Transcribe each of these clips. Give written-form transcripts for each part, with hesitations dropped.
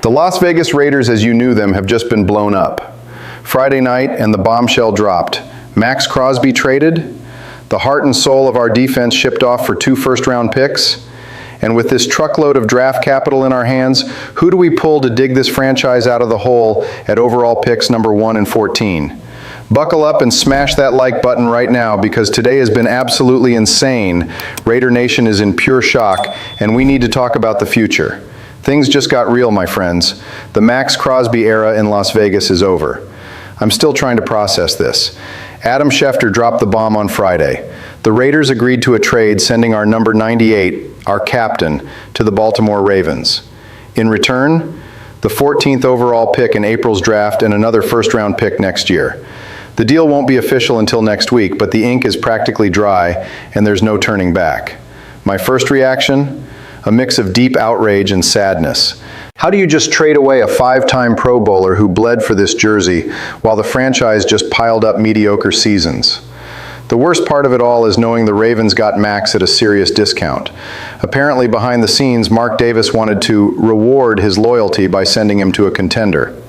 The Las Vegas Raiders as you knew them have just been blown up. Friday night and the bombshell dropped. Maxx Crosby traded, the heart and soul of our defense shipped off for 2 first-round picks, and with this truckload of draft capital in our hands, who do we pull to dig this franchise out of the hole at overall picks number 1 and 14? Buckle up and smash that like button right now because today has been absolutely insane. Raider Nation is in pure shock, and we need to talk about the future. Things just got real, my friends. The Maxx Crosby era in Las Vegas is over. I'm still trying to process this. Adam Schefter dropped the bomb on Friday. The Raiders agreed to a trade sending our number 98, our captain, to the Baltimore Ravens. In return, the 14th overall pick in April's draft and another first-round pick next year. The deal won't be official until next week, but the ink is practically dry and there's no turning back. My first reaction? A mix of deep outrage and sadness. How do you just trade away a 5-time Pro Bowler who bled for this jersey while the franchise just piled up mediocre seasons? The worst part of it all is knowing the Ravens got Max at a serious discount. Apparently behind the scenes, Mark Davis wanted to reward his loyalty by sending him to a contender.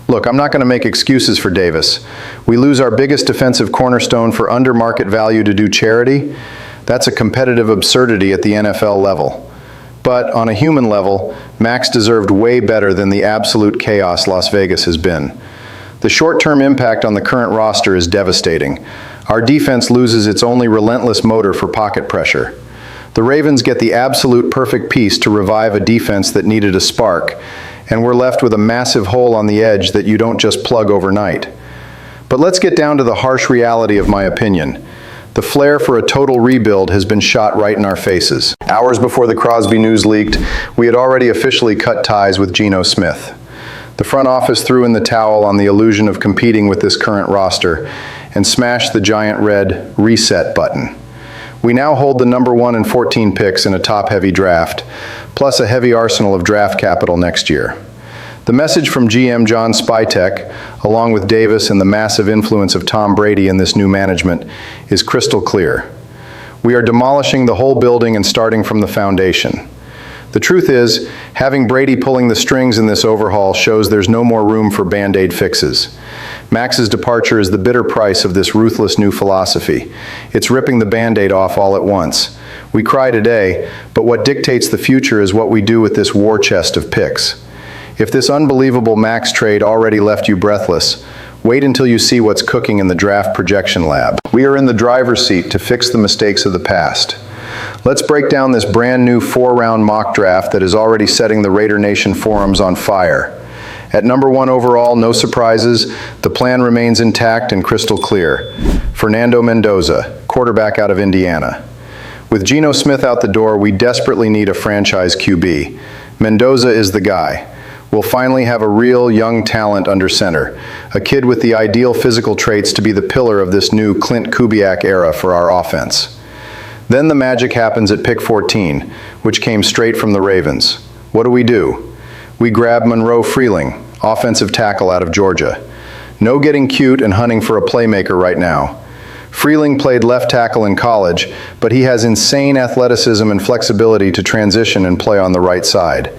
Look, I'm not going to make excuses for Davis. We lose our biggest defensive cornerstone for under market value to do charity. That's a competitive absurdity at the NFL level. But on a human level, Max deserved way better than the absolute chaos Las Vegas has been. The short-term impact on the current roster is devastating. Our defense loses its only relentless motor for pocket pressure. The Ravens get the absolute perfect piece to revive a defense that needed a spark, and we're left with a massive hole on the edge that you don't just plug overnight. But let's get down to the harsh reality of my opinion. The flair for a total rebuild has been shot right in our faces. Hours before the Crosby news leaked, we had already officially cut ties with Geno Smith. The front office threw in the towel on the illusion of competing with this current roster and smashed the giant red reset button. We now hold the number 1 and 14 picks in a top-heavy draft, plus a heavy arsenal of draft capital next year. The message from GM John Spytek, along with Davis and the massive influence of Tom Brady in this new management, is crystal clear. We are demolishing the whole building and starting from the foundation. The truth is, having Brady pulling the strings in this overhaul shows there's no more room for Band-Aid fixes. Max's departure is the bitter price of this ruthless new philosophy. It's ripping the Band-Aid off all at once. We cry today, but what dictates the future is what we do with this war chest of picks. If this unbelievable Max trade already left you breathless, wait until you see what's cooking in the draft projection lab. We are in the driver's seat to fix the mistakes of the past. Let's break down this brand new 4-round mock draft that is already setting the Raider Nation forums on fire. At number 1 overall, no surprises, the plan remains intact and crystal clear. Fernando Mendoza, quarterback out of Indiana. With Geno Smith out the door, we desperately need a franchise QB. Mendoza is the guy. We'll finally have a real young talent under center, a kid with the ideal physical traits to be the pillar of this new Clint Kubiak era for our offense. Then the magic happens at pick 14, which came straight from the Ravens. What do? We grab Monroe Freeling, offensive tackle out of Georgia. No getting cute and hunting for a playmaker right now. Freeling played left tackle in college, but he has insane athleticism and flexibility to transition and play on the right side.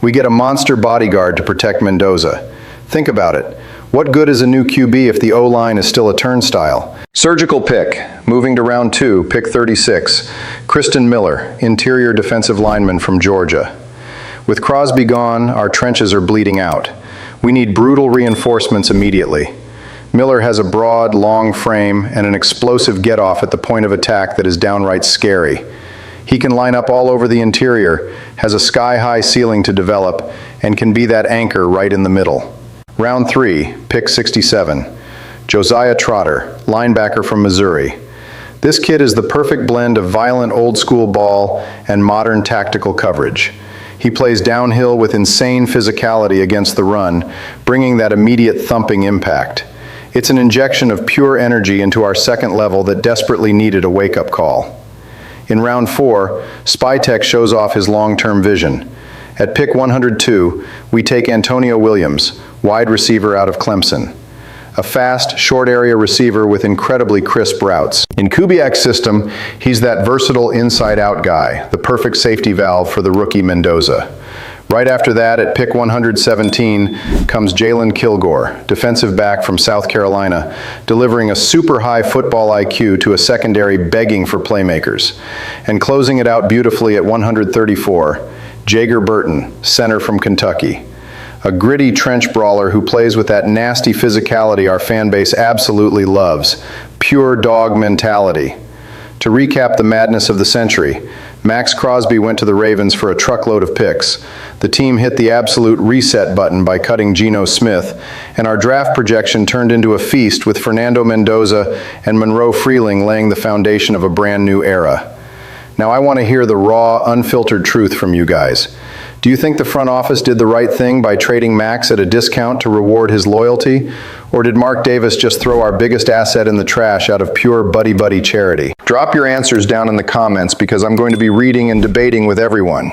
We get a monster bodyguard to protect Mendoza. Think about it. What good is a new QB if the O-line is still a turnstile? Surgical pick, moving to round 2, pick 36. Kristen Miller, interior defensive lineman from Georgia. With Crosby gone, our trenches are bleeding out. We need brutal reinforcements immediately. Miller has a broad, long frame and an explosive get-off at the point of attack that is downright scary. He can line up all over the interior, has a sky-high ceiling to develop, and can be that anchor right in the middle. Round 3, pick 67. Josiah Trotter, linebacker from Missouri. This kid is the perfect blend of violent old-school ball and modern tactical coverage. He plays downhill with insane physicality against the run, bringing that immediate thumping impact. It's an injection of pure energy into our second level that desperately needed a wake-up call. In round 4, Spytek shows off his long-term vision. At pick 102, we take Antonio Williams, wide receiver out of Clemson. A fast, short-area receiver with incredibly crisp routes. In Kubiak's system, he's that versatile inside-out guy, the perfect safety valve for the rookie Mendoza. Right after that, at pick 117, comes Jalen Kilgore, defensive back from South Carolina, delivering a super high football IQ to a secondary begging for playmakers. And closing it out beautifully at 134, Jager Burton, center from Kentucky. A gritty trench brawler who plays with that nasty physicality our fan base absolutely loves. Pure dog mentality. To recap the madness of the century, Maxx Crosby went to the Ravens for a truckload of picks. The team hit the absolute reset button by cutting Geno Smith, and our draft projection turned into a feast with Fernando Mendoza and Monroe Freeling laying the foundation of a brand new era. Now I want to hear the raw, unfiltered truth from you guys. Do you think the front office did the right thing by trading Max at a discount to reward his loyalty? Or did Mark Davis just throw our biggest asset in the trash out of pure buddy-buddy charity? Drop your answers down in the comments because I'm going to be reading and debating with everyone.